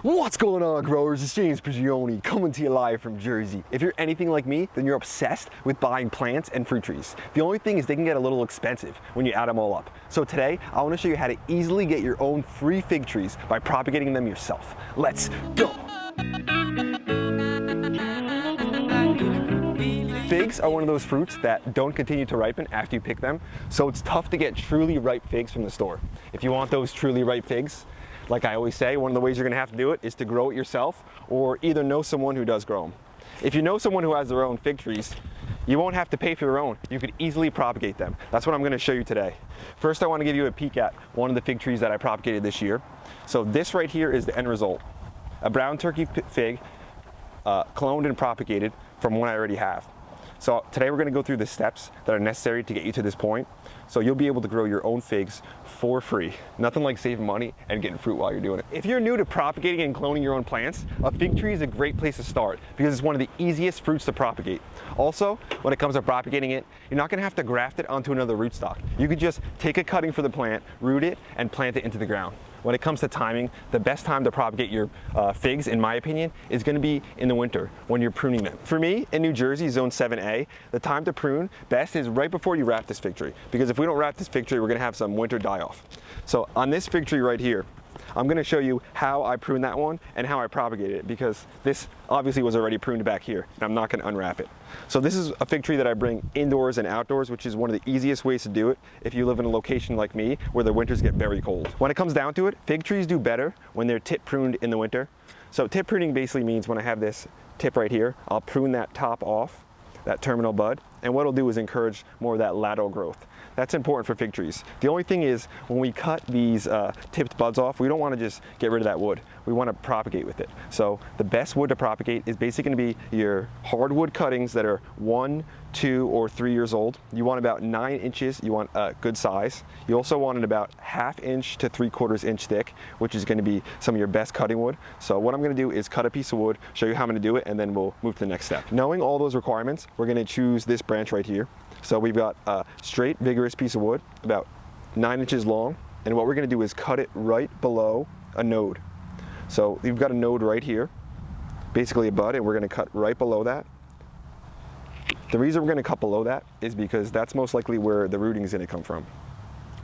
What's going on, growers? It's James Prigioni coming to you live from Jersey. If you're anything like me, then you're obsessed with buying plants and fruit trees. The only thing is they can get a little expensive when you add them all up. So today, I want to show you how to easily get your own free fig trees by propagating them yourself. Let's go! Figs are one of those fruits that don't continue to ripen after you pick them, so it's tough to get truly ripe figs from the store. If you want those truly ripe figs, like I always say, one of the ways you're going to have to do it is to grow it yourself, or either know someone who does grow them. If you know someone who has their own fig trees, you won't have to pay for your own. You could easily propagate them. That's what I'm going to show you today. First, I want to give you a peek at one of the fig trees that I propagated this year. So this right here is the end result. A brown turkey fig, cloned and propagated from one I already have. So today we're going to go through the steps that are necessary to get you to this point, so you'll be able to grow your own figs for free. Nothing like saving money and getting fruit while you're doing it. If you're new to propagating and cloning your own plants, a fig tree is a great place to start because it's one of the easiest fruits to propagate. Also, when it comes to propagating it, you're not going to have to graft it onto another rootstock. You could just take a cutting for the plant, root it, and plant it into the ground. When it comes to timing, the best time to propagate your figs, in my opinion, is going to be in the winter when you're pruning them. For me, in New Jersey, Zone 7A, the time to prune best is right before you wrap this fig tree, because if we don't wrap this fig tree, we're going to have some winter die-off. So on this fig tree right here, I'm going to show you how I pruned that one and how I propagated it, because this obviously was already pruned back here, and I'm not going to unwrap it. So this is a fig tree that I bring indoors and outdoors, which is one of the easiest ways to do it if you live in a location like me where the winters get very cold. When it comes down to it, fig trees do better when they're tip pruned in the winter. So tip pruning basically means when I have this tip right here, I'll prune that top off, that terminal bud, and what it'll do is encourage more of that lateral growth. That's important for fig trees. The only thing is, when we cut these tipped buds off, we don't want to just get rid of that wood. We want to propagate with it. So the best wood to propagate is basically going to be your hardwood cuttings that are 1, 2, or 3 years old. You want about 9 inches. You want a good size. You also want it about 1/2 inch to 3/4 inch thick, which is going to be some of your best cutting wood. So what I'm going to do is cut a piece of wood, show you how I'm going to do it, and then we'll move to the next step. Knowing all those requirements, we're going to choose this branch right here. So we've got a straight, vigorous piece of wood, about 9 inches long, and what we're going to do is cut it right below a node. So you've got a node right here, basically a bud, and we're going to cut right below that. The reason we're going to cut below that is because that's most likely where the rooting is going to come from.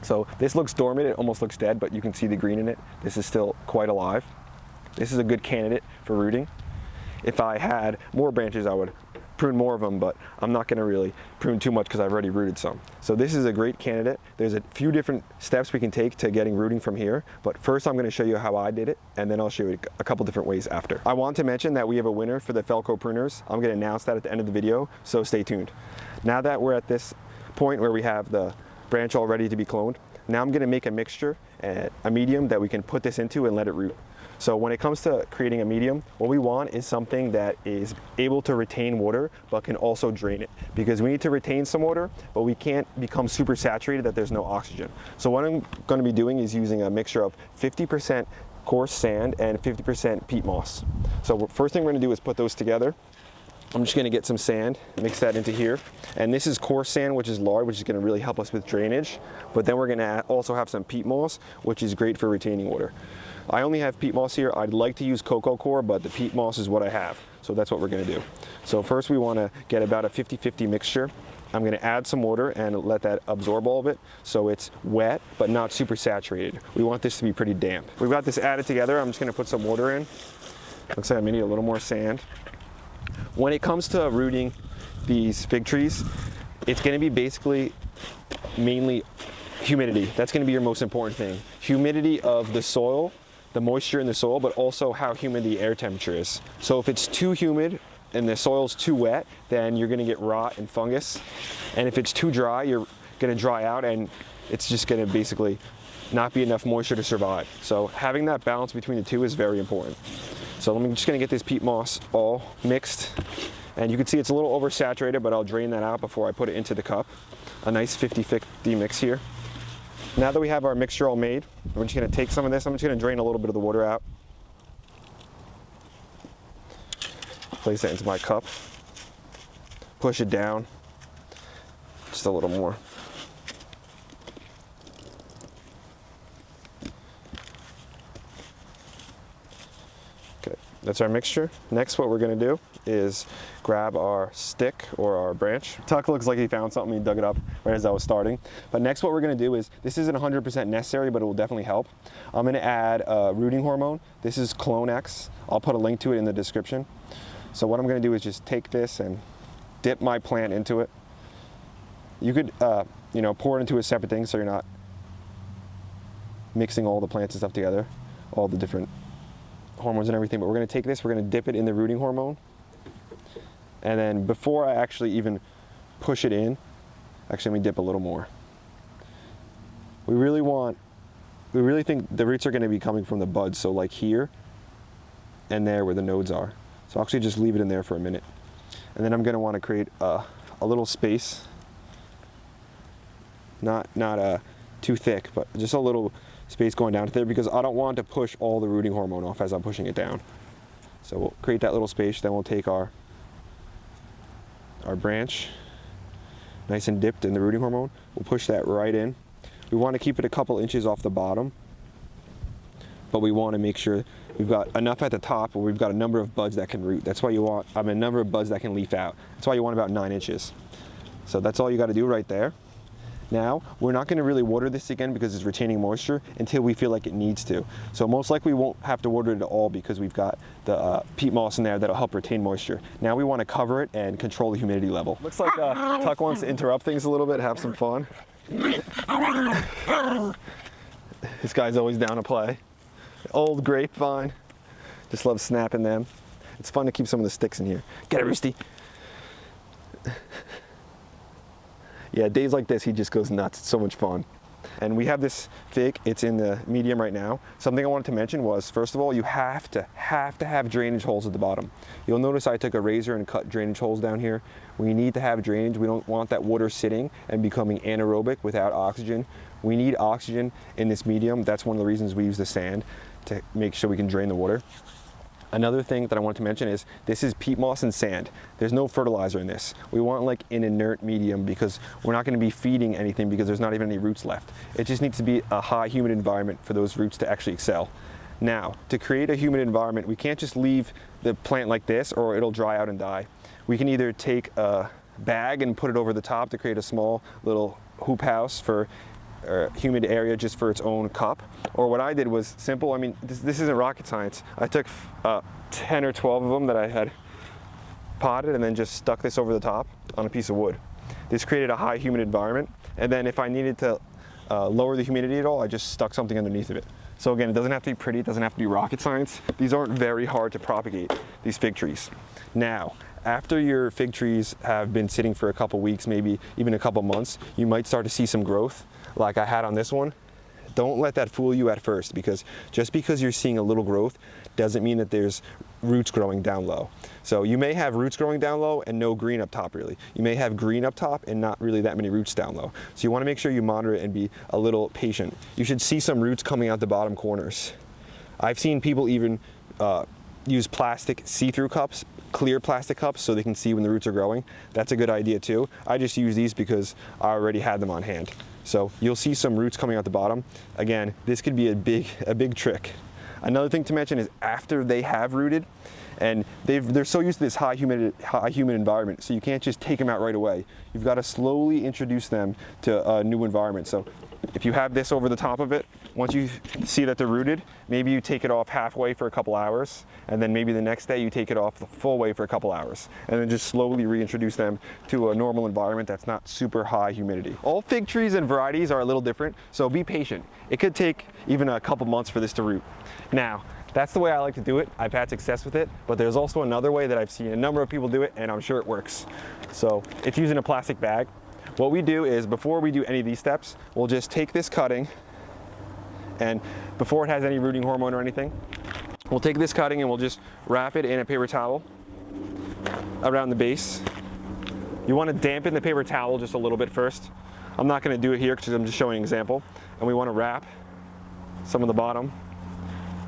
So this looks dormant, it almost looks dead, but you can see the green in it. This is still quite alive. This is a good candidate for rooting. If I had more branches, I would prune more of them, but I'm not going to really prune too much because I've already rooted some. So this is a great candidate. There's a few different steps we can take to getting rooting from here, but first I'm going to show you how I did it, and then I'll show you a couple different ways after. I want to mention that we have a winner for the Felco pruners. I'm going to announce that at the end of the video, so stay tuned. Now that we're at this point where we have the branch all ready to be cloned, now I'm going to make a mixture, a medium that we can put this into and let it root. So when it comes to creating a medium, what we want is something that is able to retain water, but can also drain it. Because we need to retain some water, but we can't become super saturated that there's no oxygen. So what I'm going to be doing is using a mixture of 50% coarse sand and 50% peat moss. So first thing we're going to do is put those together. I'm just going to get some sand, mix that into here. And this is coarse sand, which is lard, which is going to really help us with drainage. But then we're going to also have some peat moss, which is great for retaining water. I only have peat moss here. I'd like to use cocoa coir, but the peat moss is what I have. So that's what we're going to do. So first we want to get about a 50-50 mixture. I'm going to add some water and let that absorb all of it so it's wet but not super saturated. We want this to be pretty damp. We've got this added together. I'm just going to put some water in. Looks like I may need a little more sand. When it comes to rooting these fig trees, it's going to be basically mainly humidity. That's going to be your most important thing. Humidity of the soil, the moisture in the soil, but also how humid the air temperature is. So if it's too humid and the soil's too wet, then you're going to get rot and fungus. And if it's too dry, you're going to dry out and it's just going to basically not be enough moisture to survive. So having that balance between the two is very important. So I'm just going to get this peat moss all mixed. And you can see it's a little oversaturated, but I'll drain that out before I put it into the cup. A nice 50-50 mix here. Now that we have our mixture all made, we're just going to take some of this. I'm just going to drain a little bit of the water out. Place that into my cup. Push it down. Just a little more. Okay, that's our mixture. Next, what we're gonna do is grab our stick or our branch. Tuck looks like he found something, he dug it up right as I was starting. But next what we're gonna do is, this isn't 100% necessary, but it will definitely help. I'm gonna add rooting hormone. This is Clone X. I'll put a link to it in the description. So what I'm gonna do is just take this and dip my plant into it. You could, you know, pour it into a separate thing so you're not mixing all the plants and stuff together, all the different hormones and everything. But we're gonna take this, we're gonna dip it in the rooting hormone. And then before I actually even push it in, actually let me dip a little more. We really think the roots are gonna be coming from the buds. So like here and there where the nodes are. So I'll actually just leave it in there for a minute. And then I'm gonna wanna create a little space. Not too thick, but just a little space going down to there because I don't want to push all the rooting hormone off as I'm pushing it down. So we'll create that little space, then we'll take our branch, nice and dipped in the rooting hormone. We'll push that right in. We want to keep it a couple inches off the bottom, but we want to make sure we've got enough at the top where we've got a number of buds that can root. That's why you want, a number of buds that can leaf out. That's why you want about 9 inches. So that's all you got to do right there. Now, we're not going to really water this again because it's retaining moisture until we feel like it needs to. So most likely we won't have to water it at all because we've got the peat moss in there that'll help retain moisture. Now we want to cover it and control the humidity level. Looks like Tuck wants to interrupt things a little bit, have some fun. This guy's always down to play. Old grapevine. Just love snapping them. It's fun to keep some of the sticks in here. Get it, Roosty. Yeah, days like this, he just goes nuts. It's so much fun. And we have this fig, it's in the medium right now. Something I wanted to mention was, first of all, you have to have drainage holes at the bottom. You'll notice I took a razor and cut drainage holes down here. We need to have drainage. We don't want that water sitting and becoming anaerobic without oxygen. We need oxygen in this medium. That's one of the reasons we use the sand, to make sure we can drain the water. Another thing that I want to mention is this is peat moss and sand. There's no fertilizer in this. We want like an inert medium because we're not going to be feeding anything because there's not even any roots left. It just needs to be a high humid environment for those roots to actually excel. Now, to create a humid environment, we can't just leave the plant like this or it'll dry out and die. We can either take a bag and put it over the top to create a small little hoop house for humid area just for its own cup. Or what I did was simple. I mean, this isn't rocket science. I took 10 or 12 of them that I had potted and then just stuck this over the top on a piece of wood. This created a high humid environment. And then if I needed to lower the humidity at all, I just stuck something underneath of it. So again, it doesn't have to be pretty, it doesn't have to be rocket science. These aren't very hard to propagate, these fig trees. Now, after your fig trees have been sitting for a couple weeks, maybe even a couple months, you might start to see some growth like I had on this one. Don't let that fool you at first, because just because you're seeing a little growth doesn't mean that there's roots growing down low. So you may have roots growing down low and no green up top really. You may have green up top and not really that many roots down low. So you want to make sure you monitor it and be a little patient. You should see some roots coming out the bottom corners. I've seen people even use plastic see-through cups, clear plastic cups, so they can see when the roots are growing. That's a good idea too. I just use these because I already had them on hand. So you'll see some roots coming out the bottom. Again, this could be a big trick. Another thing to mention is after they have rooted, and they're so used to this high humid environment, so you can't just take them out right away. You've got to slowly introduce them to a new environment. So if you have this over the top of it, once you see that they're rooted, maybe you take it off halfway for a couple hours, and then maybe the next day you take it off the full way for a couple hours, and then just slowly reintroduce them to a normal environment that's not super high humidity. All fig trees and varieties are a little different, so be patient. It could take even a couple months for this to root. Now, that's the way I like to do it. I've had success with it, but there's also another way that I've seen a number of people do it, and I'm sure it works. So it's using a plastic bag. What we do is, before we do any of these steps, we'll just take this cutting, and before it has any rooting hormone or anything, we'll take this cutting and we'll just wrap it in a paper towel around the base. You want to dampen the paper towel just a little bit first. I'm not going to do it here because I'm just showing an example. And we want to wrap some of the bottom.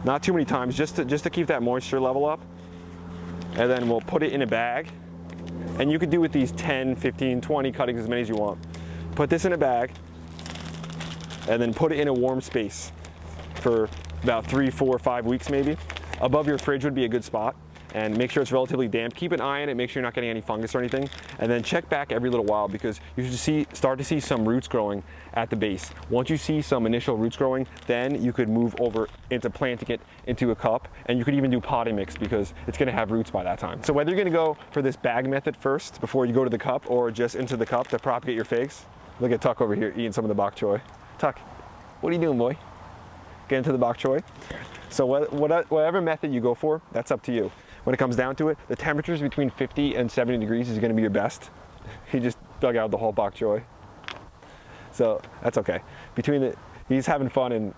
Not too many times, just to keep that moisture level up. And then we'll put it in a bag. And you could do with these 10, 15, 20 cuttings, as many as you want. Put this in a bag and then put it in a warm space for about 3, 4, 5 weeks maybe. above your fridge would be a good spot. And make sure it's relatively damp. Keep an eye on it, make sure you're not getting any fungus or anything. And then check back every little while, because you should start to see some roots growing at the base. Once you see some initial roots growing, then you could move over into planting it into a cup, and you could even do potting mix because it's gonna have roots by that time. So whether you're gonna go for this bag method first before you go to the cup, or just into the cup to propagate your figs. Look at Tuck over here eating some of the bok choy. Tuck, what are you doing, boy? Get into the bok choy. So whatever method you go for, that's up to you. When it comes down to it, the temperatures between 50 and 70 degrees is gonna be your best. He just dug out the whole bok choy. So that's okay. He's having fun, and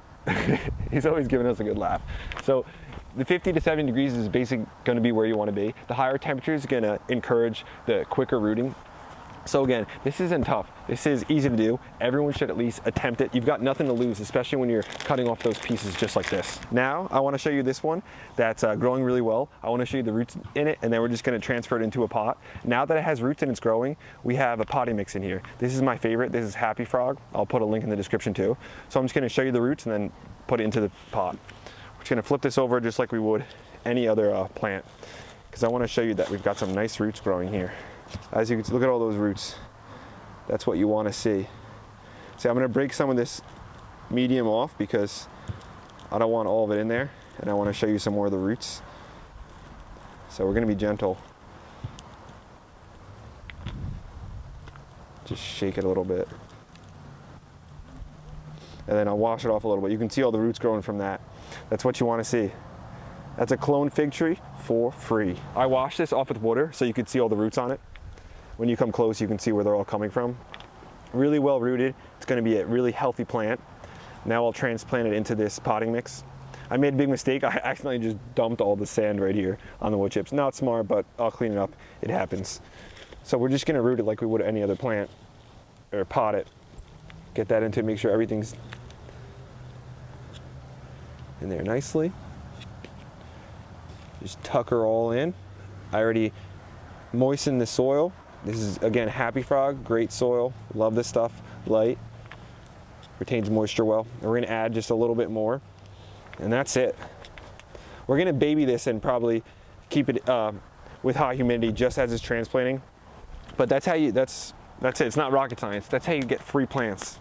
he's always giving us a good laugh. So the 50 to 70 degrees is basically gonna be where you wanna be. The higher temperature is gonna encourage the quicker rooting. So again, this isn't tough. This is easy to do. Everyone should at least attempt it. You've got nothing to lose, especially when you're cutting off those pieces just like this. Now, I wanna show you this one that's growing really well. I wanna show you the roots in it, and then we're just gonna transfer it into a pot. Now that it has roots and it's growing, we have a potting mix in here. This is my favorite. This is Happy Frog. I'll put a link in the description too. So I'm just gonna show you the roots and then put it into the pot. We're just gonna flip this over just like we would any other plant, because I wanna show you that we've got some nice roots growing here. As you can see, look at all those roots. That's what you want to see. So I'm going to break some of this medium off because I don't want all of it in there, and I want to show you some more of the roots. So we're going to be gentle. Just shake it a little bit. And then I'll wash it off a little bit. You can see all the roots growing from that. That's what you want to see. That's a clone fig tree for free. I washed this off with water so you could see all the roots on it. When you come close, you can see where they're all coming from. Really well rooted. It's going to be a really healthy plant. Now I'll transplant it into this potting mix. I made a big mistake. I accidentally just dumped all the sand right here on the wood chips. Not smart, but I'll clean it up. It happens. So we're just going to root it like we would any other plant, or pot it. Get that into it, make sure everything's in there nicely. Just tuck her all in. I already moistened the soil. This is, again, Happy Frog, great soil. Love this stuff, light, retains moisture well. And we're gonna add just a little bit more, and that's it. We're gonna baby this and probably keep it with high humidity just as it's transplanting. But that's it, it's not rocket science. That's how you get free plants.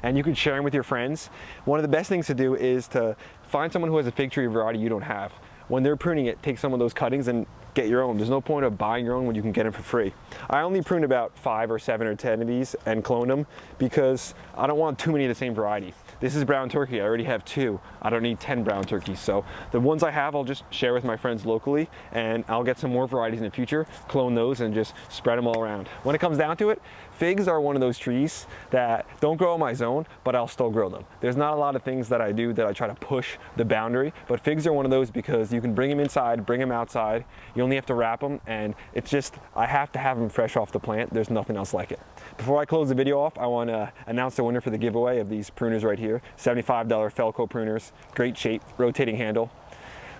And you can share them with your friends. One of the best things to do is to find someone who has a fig tree variety you don't have. When they're pruning it, take some of those cuttings and get your own. There's no point of buying your own when you can get them for free. I only pruned about 5 or 7 or 10 of these and cloned them because I don't want too many of the same variety. This is brown turkey. I already have 2. I don't need 10 brown turkeys. So the ones I have, I'll just share with my friends locally, and I'll get some more varieties in the future, clone those, and just spread them all around. When it comes down to it, figs are one of those trees that don't grow in my zone, but I'll still grow them. There's not a lot of things that I do that I try to push the boundary, but figs are one of those because you can bring them inside, bring them outside. You only have to wrap them, and it's just, I have to have them fresh off the plant. There's nothing else like it. Before I close the video off, I want to announce the winner for the giveaway of these pruners right here. $75 Felco pruners, great shape, rotating handle.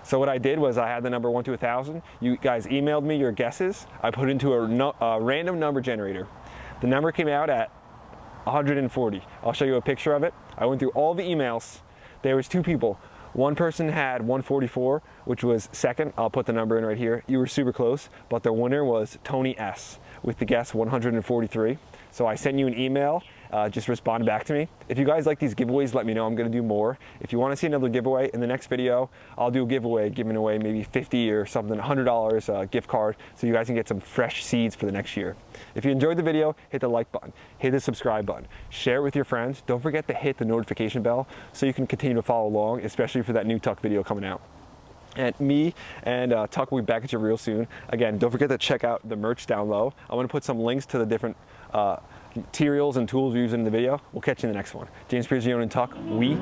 So what I did was I had the number 1 to 1,000. You guys emailed me your guesses. I put it into a random number generator. The number came out at 140. I'll show you a picture of it. I went through all the emails. There was 2 people. One person had 144, which was second. I'll put the number in right here. You were super close, but the winner was Tony S. with the guess 143. So I sent you an email, just respond back to me. If you guys like these giveaways, let me know. I'm gonna do more. If you wanna see another giveaway, in the next video, I'll do a giveaway giving away maybe 50 or something, $100 gift card, so you guys can get some fresh seeds for the next year. If you enjoyed the video, hit the like button, hit the subscribe button, share it with your friends. Don't forget to hit the notification bell so you can continue to follow along, especially for that new Tuck video coming out. And me and Tuck will be back at you real soon. Again, don't forget to check out the merch down low. I'm gonna put some links to the different materials and tools we use in the video. We'll catch you in the next one. James Prigioni and Tuck, we